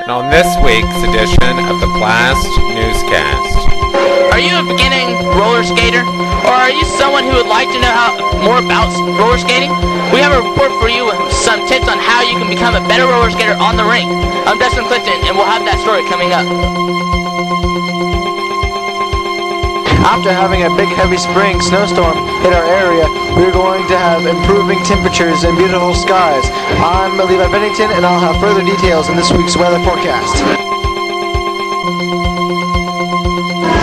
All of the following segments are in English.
on this week's edition of the BLAST Newscast. Are you a beginning roller skater? Or are you someone who would like to know more about roller skating? We have a report for you with some tips on how you can become a better roller skater on the rink. I'm Dustin Clifton, and we'll have that story coming up. After having a big heavy spring snowstorm hit our area, we're going to have improving temperatures and beautiful skies. I'm Levi Bennington, and I'll have further details in this week's weather forecast.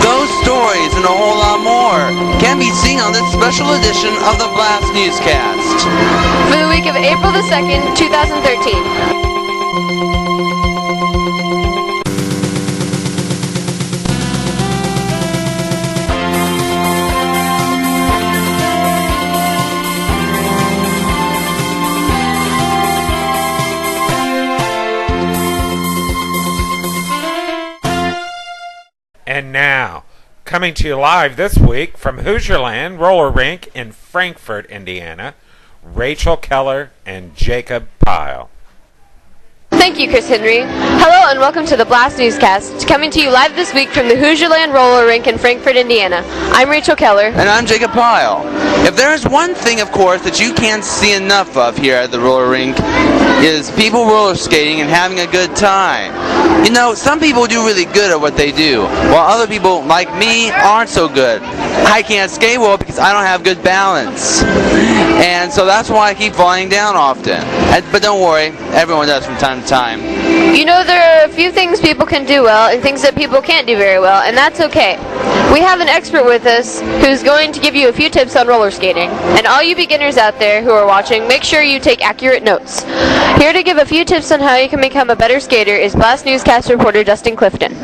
Those stories and a whole lot more can be seen on this special edition of the BLAST Newscast. For the week of April the 2nd, 2013. And now, coming to you live this week from Hoosierland Roller Rink in Frankfort, Indiana, Rachel Keller and Jacob Pyle. Thank you, Chris Henry. Hello and welcome to the BLAST Newscast, coming to you live this week from the Hoosierland Roller Rink in Frankfort, Indiana. I'm Rachel Keller. And I'm Jacob Pyle. If there is one thing, of course, that you can't see enough of here at the roller rink, is people roller skating and having a good time. You know, some people do really good at what they do, while other people, like me, aren't so good. I can't skate well because I don't have good balance. And so that's why I keep falling down often. But don't worry, everyone does from time to time. You know, there are a few things people can do well and things that people can't do very well, and that's okay. We have an expert with us who's going to give you a few tips on roller skating. And all you beginners out there who are watching, make sure you take accurate notes. Here to give a few tips on how you can become a better skater is BLAST Newscast reporter Dustin Clifton.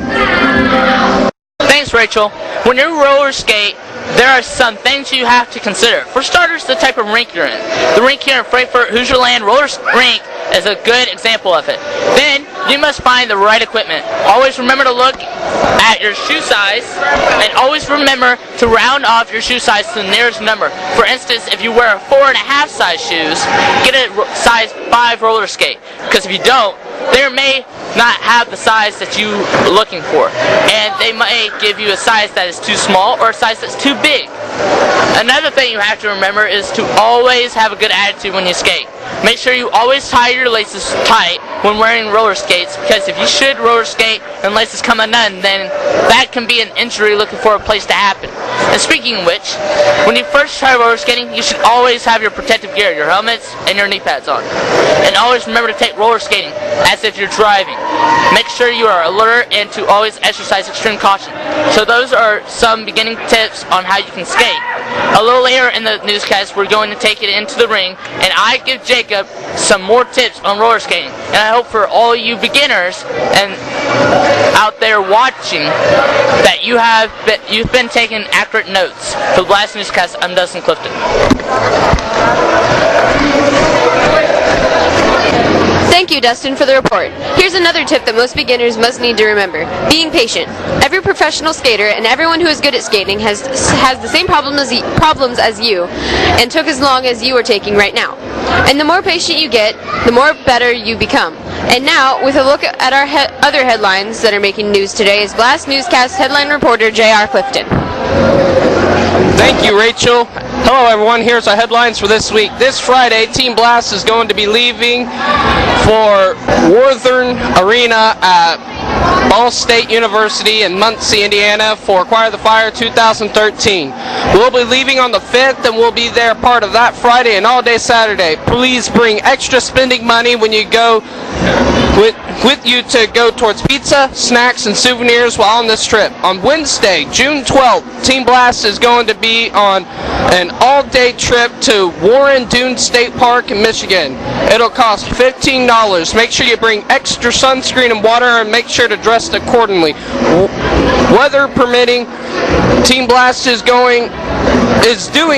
Thanks, Rachel. When you roller skate, there are some things you have to consider. For starters, the type of rink you're in. The rink here in Frankfort, Hoosierland Roller Rink, is a good example of it. Then, you must find the right equipment. Always remember to look at your shoe size, and always remember to round off your shoe size to the nearest number. For instance, if you wear 4.5 size shoes, get a size 5 roller skate. Because if you don't, they may not have the size that you're looking for. And they may give you a size that is too small or a size that's too big. Another thing you have to remember is to always have a good attitude when you skate. Make sure you always tie your laces tight when wearing roller skates, because if you should roller skate and laces come undone, then that can be an injury looking for a place to happen. And speaking of which, when you first try roller skating, you should always have your protective gear, your helmets and your knee pads on. And always remember to take roller skating as if you're driving. Make sure you are alert and to always exercise extreme caution. So those are some beginning tips on how you can skate. A little later in the newscast, we're going to take it into the ring, and I give Jacob some more tips on roller skating. And I hope for all you beginners and out there watching that you've been taking accurate notes. For the BLAST Newscast, I'm Dustin Clifton. Thank you, Dustin, for the report. Here's another tip that most beginners must need to remember. Being patient. Every professional skater and everyone who is good at skating has the same problems as you, and took as long as you are taking right now. And the more patient you get, the more better you become. And now, with a look at our other headlines that are making news today, is BLAST Newscast headline reporter J.R. Clifton. Thank you, Rachel. Hello, everyone. Here's our headlines for this week. This Friday, Team BLAST is going to be leaving for Worthern Arena at Ball State University in Muncie, Indiana for Acquire the Fire 2013. We'll be leaving on the 5th, and we'll be there part of that Friday and all day Saturday. Please bring extra spending money when you go with you to go towards pizza, snacks, and souvenirs while on this trip. On Wednesday, June 12th, Team BLAST is going to be on an all-day trip to Warren Dunes State Park in Michigan. It'll cost $15. Make sure you bring extra sunscreen and water, and make sure to dress accordingly. Weather permitting, Team BLAST is doing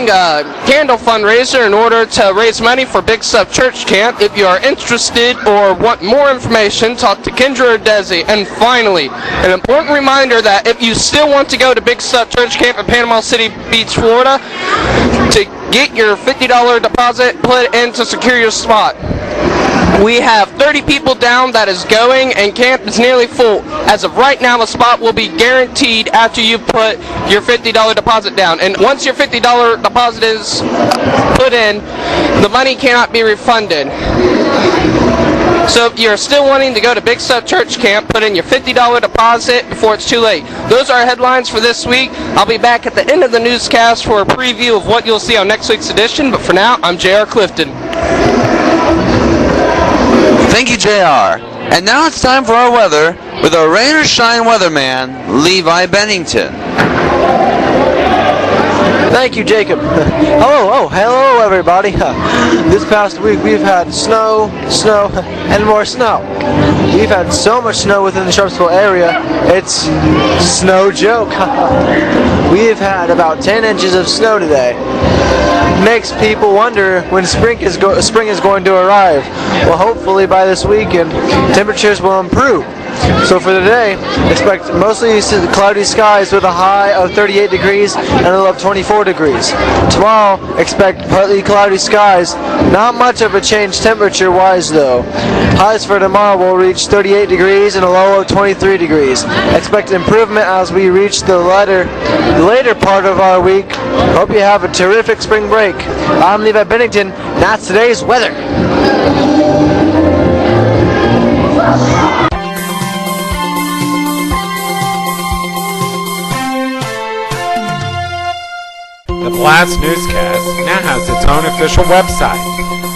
a candle fundraiser in order to raise money for Big Stuff Church Camp. If you are interested or want more information, talk to Kendra or Desi. And finally, an important reminder that if you still want to go to Big Stuff Church Camp in Panama City Beach, Florida, to get your $50 deposit, put it in to secure your spot. We have 30 people down that is going, and camp is nearly full. As of right now, the spot will be guaranteed after you put your $50 deposit down. And once your $50 deposit is put in, the money cannot be refunded. So if you're still wanting to go to Big Stuff Church Camp, put in your $50 deposit before it's too late. Those are our headlines for this week. I'll be back at the end of the newscast for a preview of what you'll see on next week's edition, but for now, I'm J.R. Clifton. Thank you, JR. And now it's time for our weather with our rain or shine weatherman, Levi Bennington. Thank you, Jacob. Hello everybody. This past week we've had snow, and more snow. We've had so much snow within the Sharpsville area, it's snow joke. We've had about 10 inches of snow today. Makes people wonder when spring is going to arrive. Well, hopefully by this weekend, temperatures will improve. So for today, expect mostly cloudy skies with a high of 38 degrees and a low of 24 degrees. Tomorrow, expect partly cloudy skies. Not much of a change temperature-wise though. Highs for tomorrow will reach 38 degrees and a low of 23 degrees. Expect improvement as we reach the later part of our week. Hope you have a terrific spring break. I'm Levi Bennington, and that's today's weather. The BLAST Newscast now has its own official website.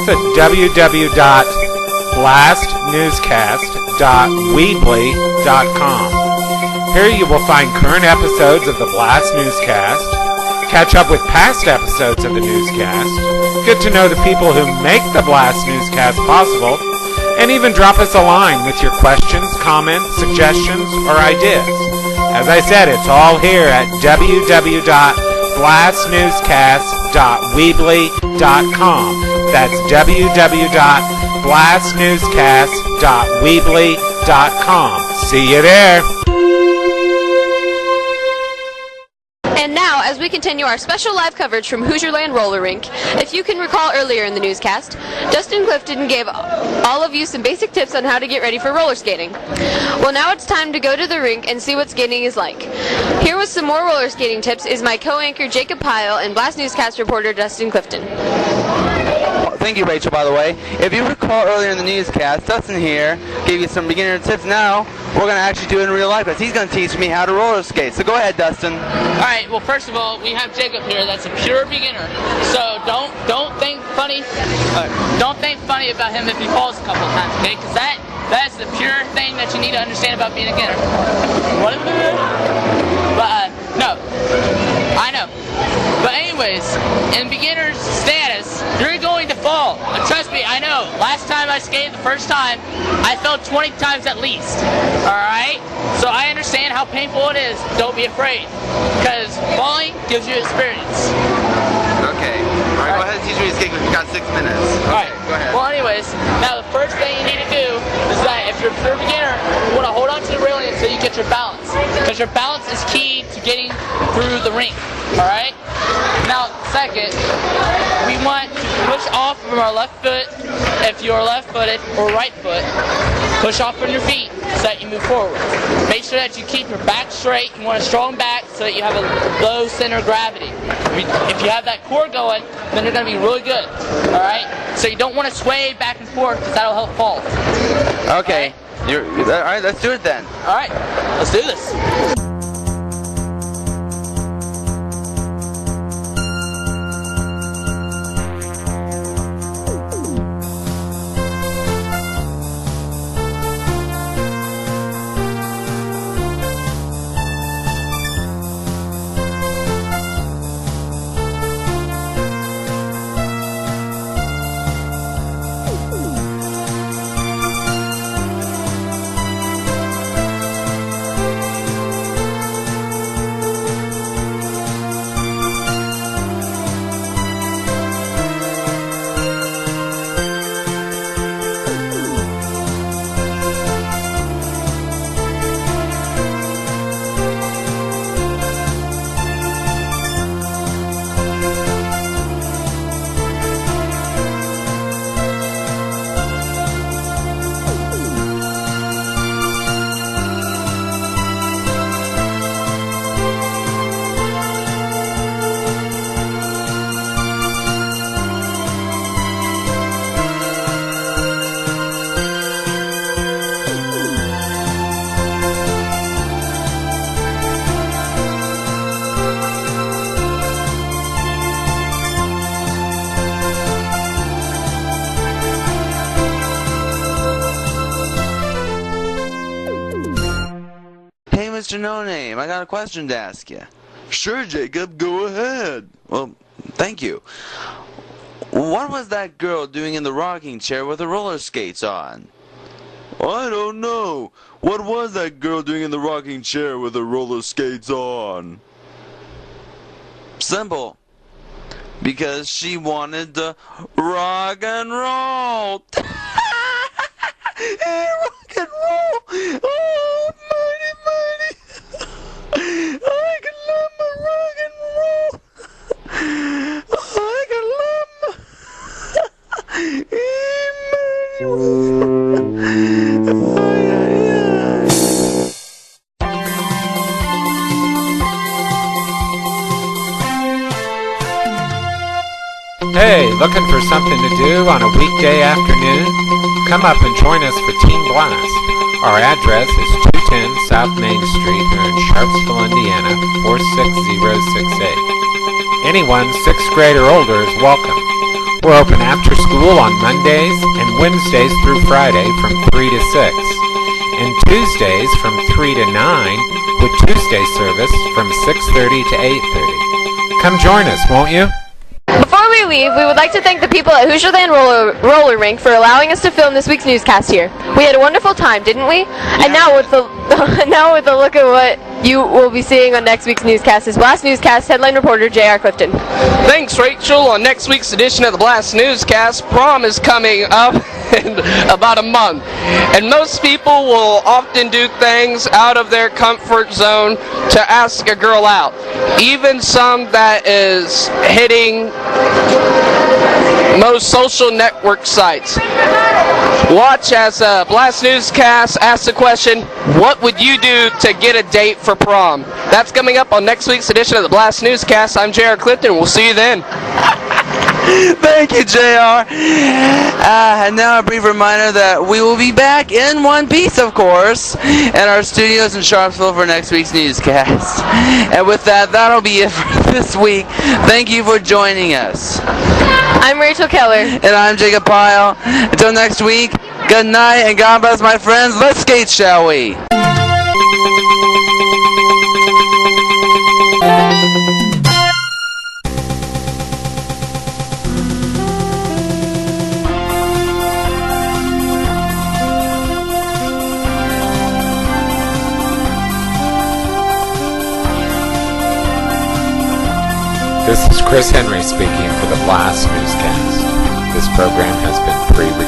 It's at www.blastnewscast.weebly.com. Here you will find current episodes of the BLAST Newscast, catch up with past episodes of the newscast, get to know the people who make the BLAST Newscast possible, and even drop us a line with your questions, comments, suggestions, or ideas. As I said, it's all here at www.blastnewscast.weebly.com. That's www.blastnewscast.weebly.com. See you there. And now, as we continue our special live coverage from Hoosierland Roller Rink, if you can recall earlier in the newscast, Dustin Clifton gave all of you some basic tips on how to get ready for roller skating. Well, now it's time to go to the rink and see what skating is like. Here with some more roller skating tips is my co-anchor Jacob Pyle and BLAST Newscast reporter Dustin Clifton. Thank you, Rachel, by the way. If you recall earlier in the newscast, Dustin here gave you some beginner tips. Now, we're going to actually do it in real life because he's going to teach me how to roller skate. So go ahead, Dustin. All right. Well, first of all, we have Jacob here. That's a pure beginner. So don't think funny. Don't think funny about him if he falls a couple of times, okay? Because that's the pure thing that you need to understand about being a beginner. What is it? But no, I know. But anyways, in beginner's status, you're going to fall. And trust me, I know. Last time I skated the first time, I fell 20 times at least. Alright? So I understand how painful it is. Don't be afraid. Because falling gives you experience. Okay. All right, go ahead and teach me to skate because we've got 6 minutes. Okay, go ahead. Well, anyways, now the first thing you need to do is that if you're a beginner, you want to hold on to the railing until you get your balance. Because your balance is key to getting through the rink. Alright? Now, second, we want to push off from our left foot if you're left-footed or right foot. Push off from your feet so that you move forward. Make sure that you keep your back straight. You want a strong back so that you have a low center of gravity. If you have that core going, then you're going to be really good. Alright? So you don't want to sway back and forth because that'll help fall. Okay. Alright, let's do it then. Alright, let's do this. Mr. No Name, I got a question to ask you. Sure, Jacob, go ahead. Well, thank you. What was that girl doing in the rocking chair with her roller skates on? I don't know. What was that girl doing in the rocking chair with her roller skates on? Simple. Because she wanted to rock and roll. Hey, rock and roll. Oh, mighty, mighty. I can love my rock and roll. I can love Hey, looking for something to do on a weekday afternoon? Come up and join us for Team Blast. Our address is 210 South Main Street here in Sharpsville, Indiana, 46068. Anyone 6th grade or older is welcome. We're open after school on Mondays and Wednesdays through Friday from 3 to 6, and Tuesdays from 3 to 9, with Tuesday service from 6:30 to 8:30. Come join us, won't you? Before we leave, we would like to thank the people at Hoosierland Roller Rink for allowing us to film this week's newscast here. We had a wonderful time, didn't we? Yeah. And now with the look at what you will be seeing on next week's newscast is BLAST Newscast headline reporter J.R. Clifton. Thanks, Rachel. On next week's edition of the BLAST Newscast, prom is coming up in about a month. And most people will often do things out of their comfort zone to ask a girl out. Even some that is hitting most social network sites. Watch as BLAST Newscast asks the question, what would you do to get a date for prom? That's coming up on next week's edition of the BLAST Newscast. I'm J.R. Clifton. We'll see you then. Thank you, JR. And now a brief reminder that we will be back in one piece, of course, in our studios in Sharpsville for next week's newscast. And with that, that'll be it for this week. Thank you for joining us. I'm Rachel Keller. And I'm Jacob Pyle. Until next week, good night and God bless, my friends. Let's skate, shall we? This is Chris Henry speaking for the BLAST Newscast. This program has been pre-recorded.